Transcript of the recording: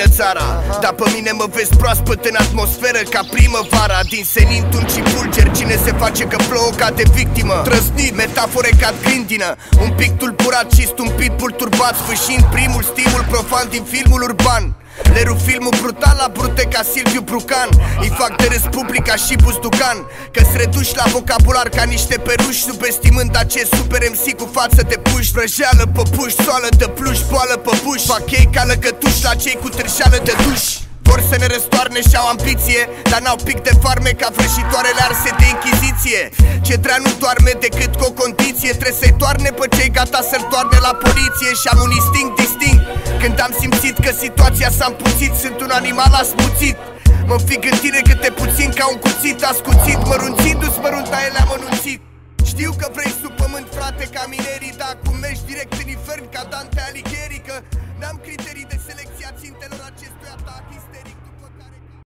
lumină țara. Dar pe mine mă vezi proaspăt în atmosferă ca primăvara. Din senin tunci și fulger, cine se face că plouă cade victimă. Trăsnit, metafore ca grindină, un pic tulburat și stumpit, turbat, sfârșind primul stimul profan din filmul urban. Le rup filmul brutal la brute ca Silviu Brucan. Îi fac de râs public ca și Buzducan, că-s reduși la vocabular ca niște peruși, subestimând acest super MC cu față de puș. Vrăjeală pe puș, soală de pluș, boală pe buș. Fac ei ca lăcătuși la cei cu târșeală de duș. Vor să ne răstoarne și au ambiție, dar n-au pic de farme ca vrăjitoarele arse de închiziție. Ce drea nu doarme decât cu o condiție, trebuie să-i toarne pe cei gata să-l toarne la poliție. Și am un instinct distinct când am simțit că situația s-a împuțit. Sunt un animal asmuțit, mă fig în tine câte puțin ca un cuțit ascuțit, mărunțindu-ți mărunta ele am anunțit. Știu că vrei sub pământ, frate, ca minerii, dar acum mergi direct în infern ca Dante Alighieri, că n-am criterii de selecție, ținte